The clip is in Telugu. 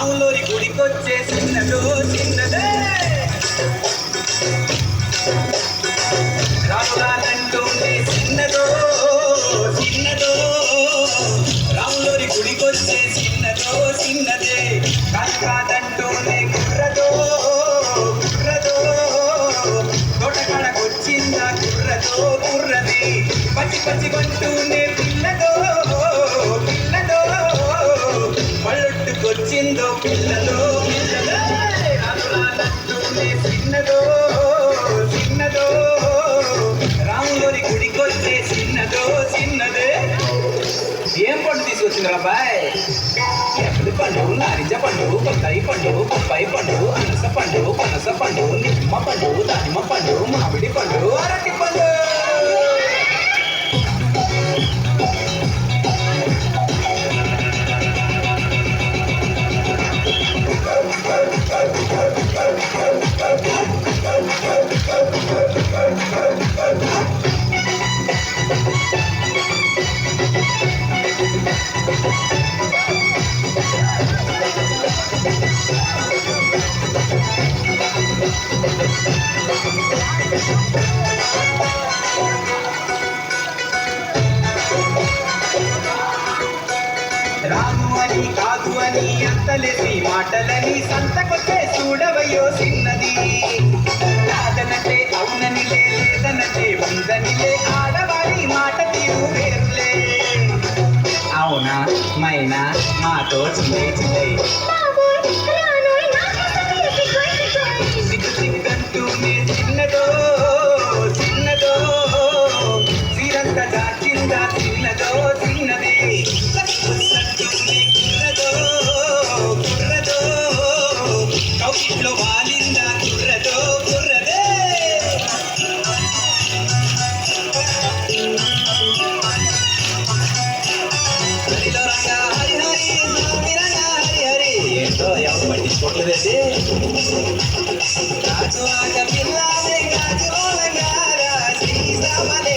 రాములోని గుడికొచ్చే చిన్నదో చిన్నదే రాములానంటూనే చిన్నదో చిన్నదో రాములోని గుడికొచ్చే చిన్నదో చిన్నదే కాదంటూనే కుర్రదో కుర్రదో తోటకాడకొచ్చిందా కుర్రదో కుర్రది పచ్చి పచ్చి కొంటూనే పిల్లదో పిల్లదో పళ్ళొట్టుకొచ్చిందో పిల్లదో పిల్లదో రాములానంటూనే చిన్నదో చిన్నదో రాములోని గుడికొచ్చే చిన్నదో చిన్నదే. ఏం పండు తీసుకొచ్చింది అబ్బాయి? ఎప్పుడు పండు, నారింజ పండు, కొత్తాయి పండు, బొప్పాయి పండు, అనస పండు, పనస పండు, నిమ్మ పండు, దానిమ్మ పండు, మామిడి పండు, అరటి పండు. రాము అని కాదు అని అంతలేసి మాటలని సంతకొచ్చే చూడవయ్యో చిన్నది కాదనంటే అవునని లేదనంటే ఉందనిలే ఆడవారి మాట తీరు వేరులే అవునా మైనా మాతో చిల్లే చిల్లే సిగ్గు సిగ్గంటూనే చిన్నదో చిన్నదో సిరంత దాచిందా చిన్నదో చిన్నది కుర్రదో కుర్రదో కౌకిట్లో వాలిందా కుర్రదో కుర్రదే. హరిలో రంగా హరి హరి రంగా హరి హరి ఏంటో ఎవరు పట్టించుకోవట్లేదండి. గాజు ఆక పిల్లాలే గాజు శ్రీరామలే